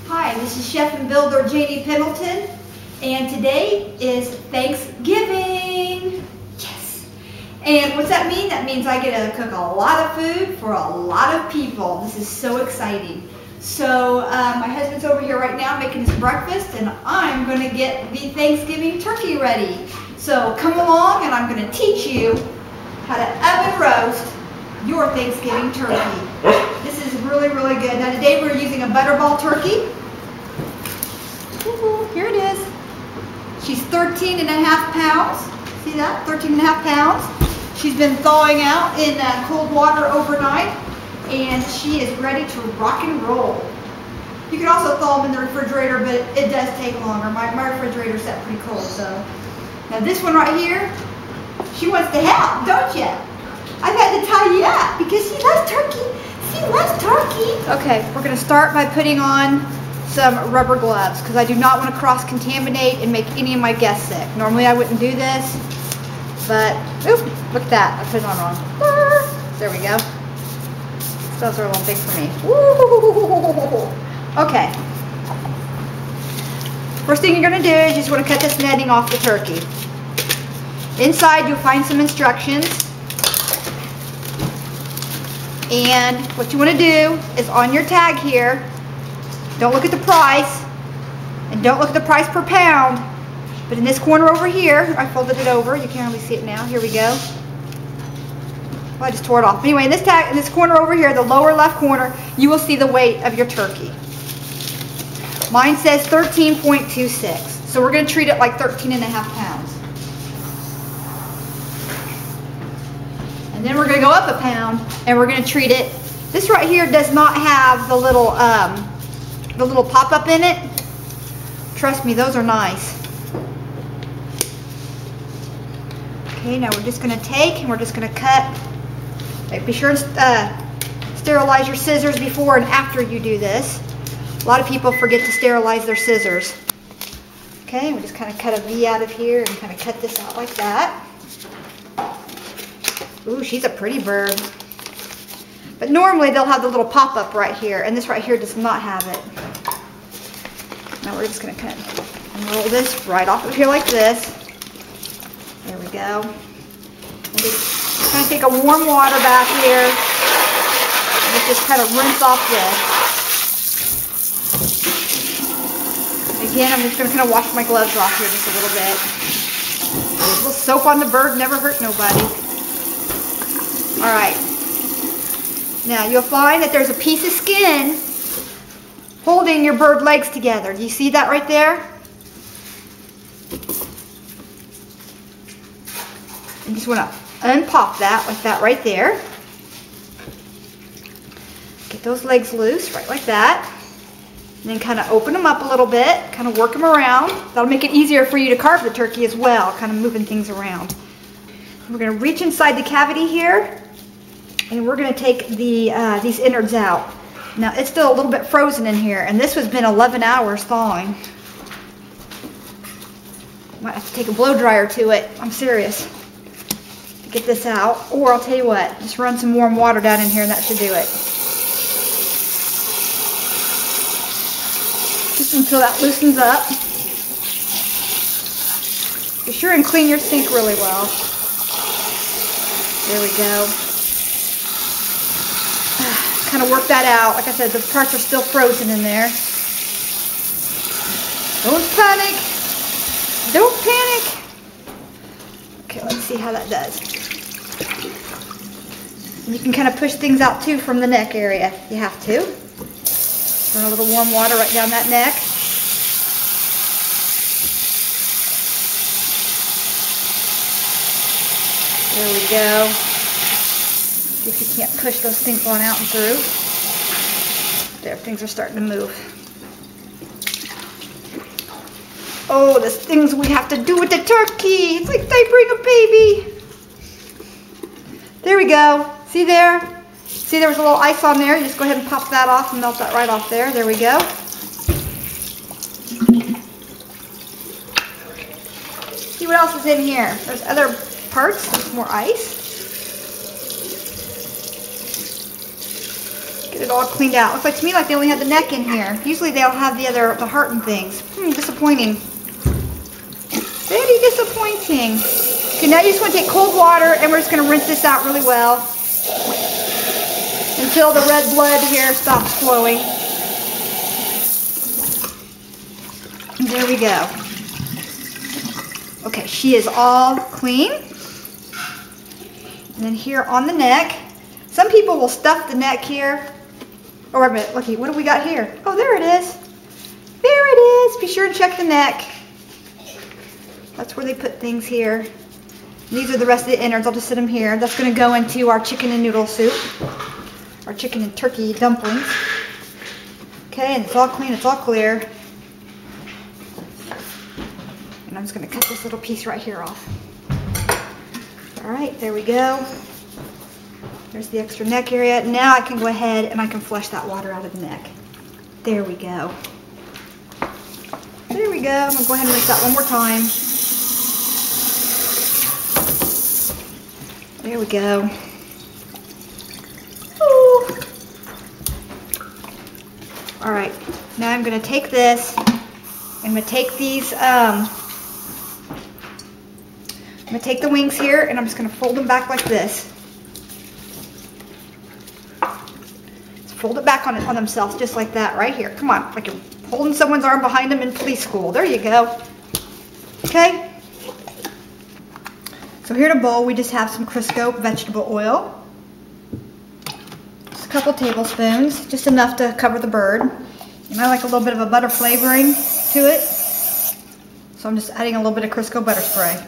Hi, this is Chef and Builder Janie Pendleton, and today is Thanksgiving. Yes! And what's that mean? That means I get to cook a lot of food for a lot of people. This is so exciting. So my husband's over here right now making his breakfast, and I'm going to get the Thanksgiving turkey ready. So come along and I'm going to teach you how to oven roast your Thanksgiving turkey. This is really, really good. Now today we're using a butterball turkey. Here it is. She's 13 and a half pounds. See that? 13 and a half pounds. She's been thawing out in cold water overnight, and she is ready to rock and roll. You can also thaw them in the refrigerator, but it does take longer. My refrigerator's set pretty cold, so. Now this one right here, she wants to help, don't you? I've had to tie you up because she loves turkey. She loves turkey. Okay, we're going to start by putting on some rubber gloves because I do not want to cross-contaminate and make any of my guests sick. Normally I wouldn't do this, but, oop, look at that. I put it on wrong. There we go. Those are a little big for me. Woo! Okay. First thing you're going to do is you just want to cut this netting off the turkey. Inside you'll find some instructions. And what you want to do is on your tag here, don't look at the price, and don't look at the price per pound, but in this corner over here, I folded it over, you can't really see it now, here we go. Well, I just tore it off. Anyway, in this corner over here, the lower left corner, you will see the weight of your turkey. Mine says 13.26, so we're going to treat it like 13 and a half pounds. And then we're going to go up a pound, and we're going to treat it. This right here does not have the little pop-up in it. Trust me, those are nice. Okay, now we're just going to take and we're just going to cut. Be sure and sterilize your scissors before and after you do this. A lot of people forget to sterilize their scissors. Okay, we just kind of cut a V out of here and kind of cut this out like that. Ooh, she's a pretty bird. But normally they'll have the little pop-up right here, and this right here does not have it. Now we're just going to kind of roll this right off of here like this. There we go. And just kind of take a warm water bath here. And let's just kind of rinse off this. Again, I'm just going to kind of wash my gloves off here just a little bit. A little soap on the bird never hurt nobody. Alright. Now you'll find that there's a piece of skin holding your bird legs together. Do you see that right there? You just want to unpop that like that right there. Get those legs loose right like that. And then kind of open them up a little bit, kind of work them around. That'll make it easier for you to carve the turkey as well, kind of moving things around. We're going to reach inside the cavity here, and we're going to take these innards out. Now it's still a little bit frozen in here, and this has been 11 hours thawing. Might have to take a blow dryer to it. I'm serious. To get this out, or I'll tell you what, just run some warm water down in here, and that should do it. Just until that loosens up. Be sure and clean your sink really well. There we go. Kind of work that out. Like I said, the parts are still frozen in there. Don't panic. Don't panic. Okay, let's see how that does. And you can kind of push things out too from the neck area. You have to. Run a little warm water right down that neck. There we go. See if you can't push those things on out and through. There, things are starting to move. Oh, there's things we have to do with the turkey. It's like they bring a baby. There we go. See there? See there was a little ice on there. You just go ahead and pop that off and melt that right off there. There we go. See what else is in here. There's other parts. There's more ice. Get it all cleaned out. Looks like to me like they only had the neck in here. Usually they'll have the heart and things. Disappointing. Very disappointing. Okay, now you just want to take cold water and we're just going to rinse this out really well until the red blood here stops flowing. And there we go. Okay, she is all clean. And then here on the neck, some people will stuff the neck here. Oh, wait a minute, looky, what do we got here? Oh, there it is. There it is. Be sure to check the neck. That's where they put things here. These are the rest of the innards. I'll just sit them here. That's going to go into our chicken and noodle soup. Our chicken and turkey dumplings. Okay, and it's all clean. It's all clear. And I'm just going to cut this little piece right here off. All right, there we go. There's the extra neck area. Now I can go ahead and I can flush that water out of the neck. There we go. There we go. I'm going to go ahead and rinse that one more time. There we go. Ooh. All right, now I'm going to take this. I'm going to take these, I'm going to take the wings here and I'm just going to fold them back like this. Just fold it back on themselves just like that right here. Come on, like you're holding someone's arm behind them in police school. There you go. Okay. So here in a bowl, we just have some Crisco vegetable oil. Just a couple tablespoons, just enough to cover the bird. And I like a little bit of a butter flavoring to it. So I'm just adding a little bit of Crisco butter spray.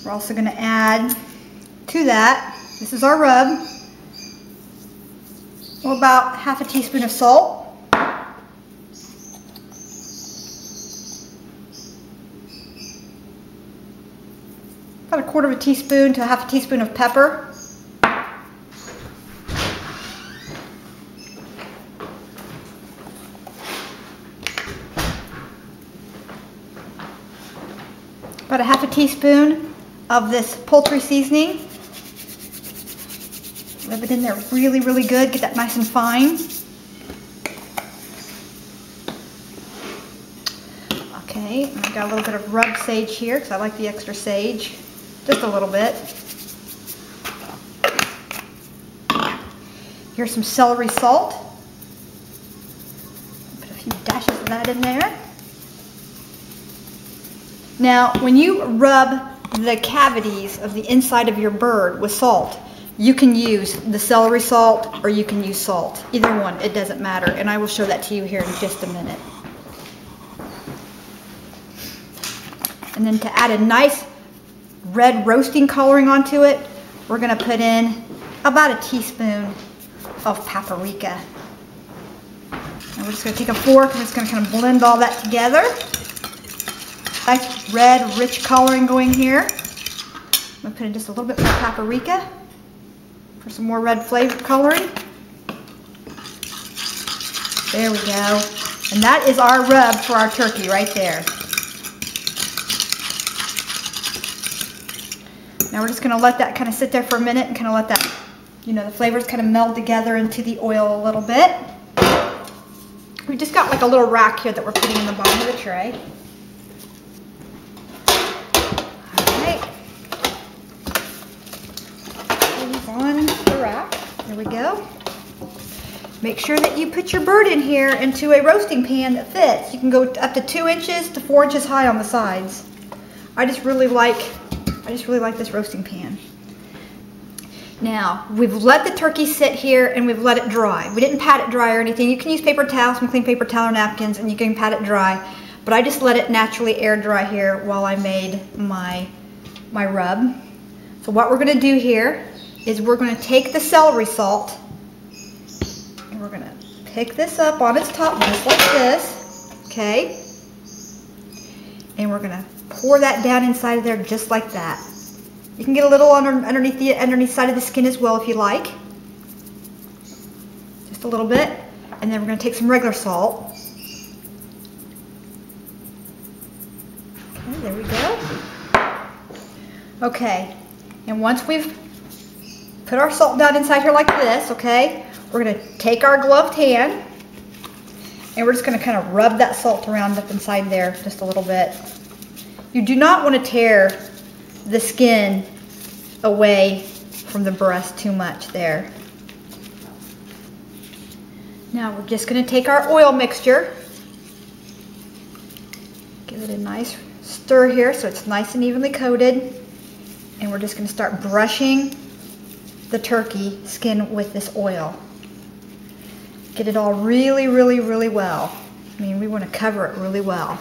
We're also going to add to that, this is our rub, about half a teaspoon of salt. About a quarter of a teaspoon to half a teaspoon of pepper. About a half a teaspoon of this poultry seasoning. Rub it in there really, really good. Get that nice and fine. Okay, and I got a little bit of rubbed sage here because I like the extra sage. Just a little bit. Here's some celery salt. Put a few dashes of that in there. Now, when you rub the cavities of the inside of your bird with salt, you can use the celery salt or you can use salt. Either one, it doesn't matter. And I will show that to you here in just a minute. And then to add a nice red roasting coloring onto it, we're going to put in about a teaspoon of paprika. And we're just going to take a fork and we're just going to kind of blend all that together. Nice red, rich coloring going here. I'm going to put in just a little bit more paprika for some more red flavor coloring. There we go. And that is our rub for our turkey right there. Now we're just going to let that kind of sit there for a minute and kind of let that, you know, the flavors kind of meld together into the oil a little bit. We just got like a little rack here that we're putting in the bottom of the tray. On the rack. There we go. Make sure that you put your bird in here into a roasting pan that fits. You can go up to 2 inches to 4 inches high on the sides. I just really like this roasting pan. Now, we've let the turkey sit here and we've let it dry. We didn't pat it dry or anything. You can use paper towels, some clean paper towel or napkins, and you can pat it dry. But I just let it naturally air dry here while I made my rub. So what we're going to do here is we're going to take the celery salt and we're going to pick this up on its top just like this, okay? And we're going to pour that down inside of there just like that. You can get a little underneath the side of the skin as well if you like. Just a little bit. And then we're going to take some regular salt. Okay, there we go. Okay, and once we've put our salt down inside here like this, okay? We're gonna take our gloved hand and we're just gonna kind of rub that salt around up inside there just a little bit. You do not want to tear the skin away from the breast too much there. Now we're just gonna take our oil mixture, give it a nice stir here so it's nice and evenly coated, and we're just gonna start brushing the turkey skin with this oil. Get it all really, really, really well. I mean, we want to cover it really well.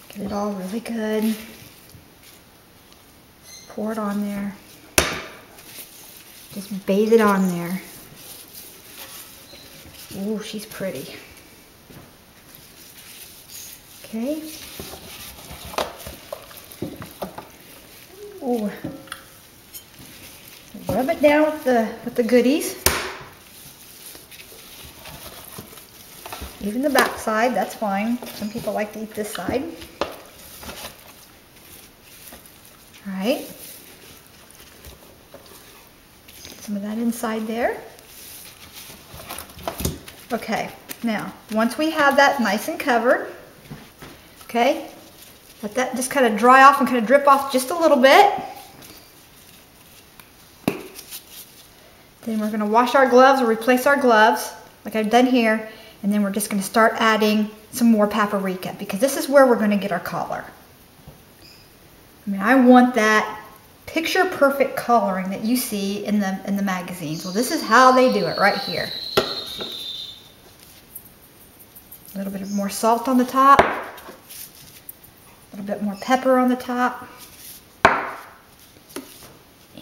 Get it all really good. Pour it on there. Just bathe it on there. Ooh, she's pretty. Okay. Ooh. Rub it down with the goodies. Even the back side, that's fine. Some people like to eat this side. All right. Get some of that inside there. Okay, now, once we have that nice and covered, okay, let that just kind of dry off and kind of drip off just a little bit. Then we're going to wash our gloves or replace our gloves like I've done here, and then we're just going to start adding some more paprika because this is where we're going to get our color. I mean, I want that picture perfect coloring that you see in the magazines. Well, this is how they do it right here. A little bit more salt on the top, a little bit more pepper on the top,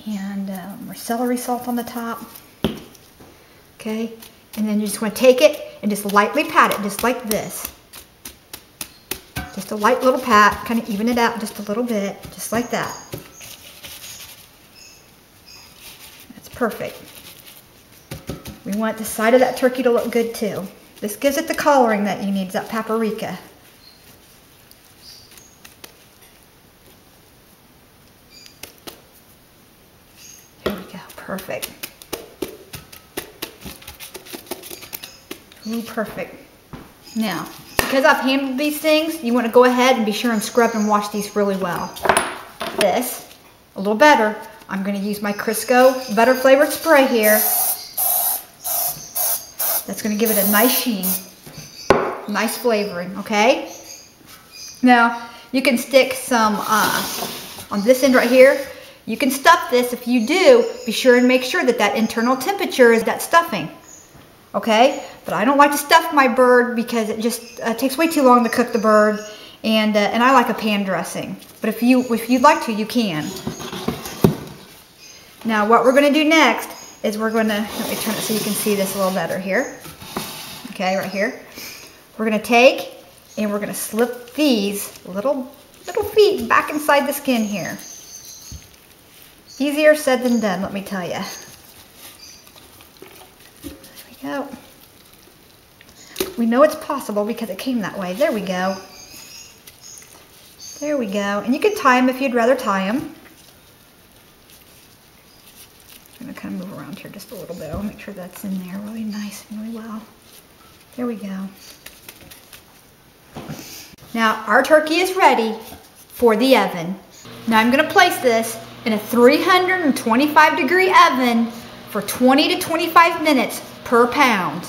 and more celery salt on the top. Okay, and then you just want to take it and just lightly pat it, just like this. Just a light little pat, kind of even it out just a little bit, just like that. That's perfect. We want the side of that turkey to look good too. This gives it the coloring that you need, that paprika. Here we go, perfect. Ooh, perfect. Now, because I've handled these things, you want to go ahead and be sure and scrub and wash these really well. This, a little better, I'm going to use my Crisco butter flavored spray here. That's going to give it a nice sheen, nice flavoring, okay? Now, you can stick some, on this end right here, you can stuff this. If you do, be sure and make sure that that internal temperature is that stuffing, okay? But I don't like to stuff my bird because it just takes way too long to cook the bird, and I like a pan dressing. But if you'd like to, you can. Now, what we're going to do next is we're going to, let me turn it so you can see this a little better here. Okay, right here. We're going to take and we're going to slip these little feet back inside the skin here. Easier said than done, let me tell you. There we go. We know it's possible because it came that way. There we go. There we go. And you can tie them if you'd rather tie them. I'm going to kind of move around here just a little bit. I'll make sure that's in there really nice and really well. There we go. Now our turkey is ready for the oven. Now I'm going to place this in a 325 degree oven for 20 to 25 minutes per pound.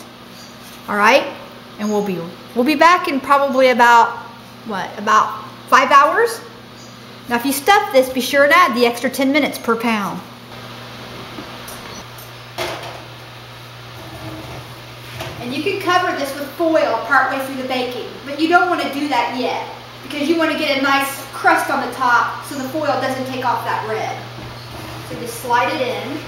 All right? And we'll be back in probably about, about 5 hours? Now if you stuff this, be sure to add the extra 10 minutes per pound. And you can cover this with foil partway through the baking, but you don't want to do that yet because you want to get a nice crust on the top so the foil doesn't take off that red. So just slide it in.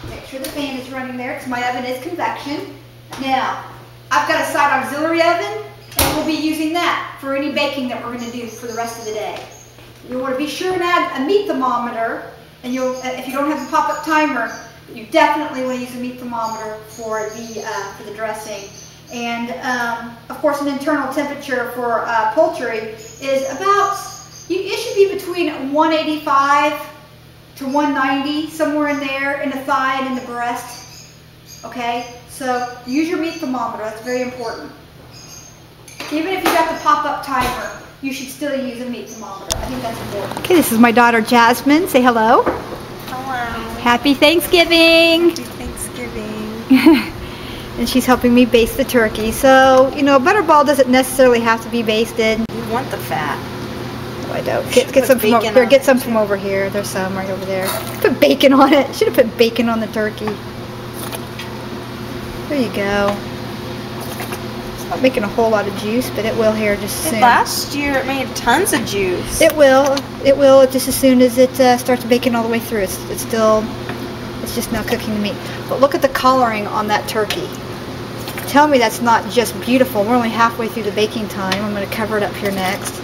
Make sure the fan is running there because my oven is convection. Now, I've got a side auxiliary oven and we'll be using that for any baking that we're going to do for the rest of the day. You want to be sure and add a meat thermometer, and if you don't have the pop-up timer, you definitely want to use a meat thermometer for the dressing. And of course, an internal temperature for poultry is about It should be between 185 to 190, somewhere in there, in the thigh and in the breast. Okay, so use your meat thermometer. That's very important. Even if you got the pop-up timer, you should still use a meat thermometer. I think that's important. Okay, this is my daughter Jasmine. Say hello. Hello. Happy Thanksgiving. Happy Thanksgiving. And she's helping me baste the turkey. So, you know, a butterball doesn't necessarily have to be basted. You want the fat. No, I don't. Get some from over here. Get some from over here. There's some right over there. Put bacon on it. Should have put bacon on the turkey. There you go. It's not making a whole lot of juice, but it will here just soon. Last year it made tons of juice. It will. It will just as soon as it starts baking all the way through. It's just now cooking the meat. But look at the coloring on that turkey. Tell me that's not just beautiful. We're only halfway through the baking time. I'm going to cover it up here next.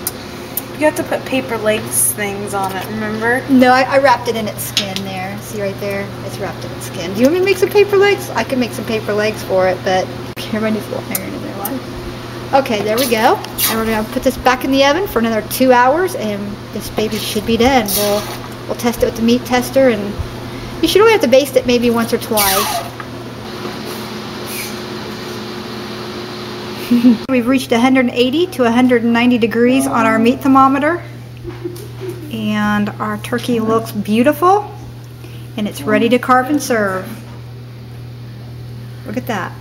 You have to put paper legs things on it, remember? No, I wrapped it in its skin there. See right there? It's wrapped in its skin. Do you want me to make some paper legs? I can make some paper legs for it, but everybody needs a little iron in their life. Okay, there we go. And we're going to put this back in the oven for another 2 hours, and this baby should be done. We'll test it with the meat tester, and you should only have to baste it maybe once or twice. We've reached 180 to 190 degrees on our meat thermometer, and our turkey looks beautiful, and it's ready to carve and serve. Look at that.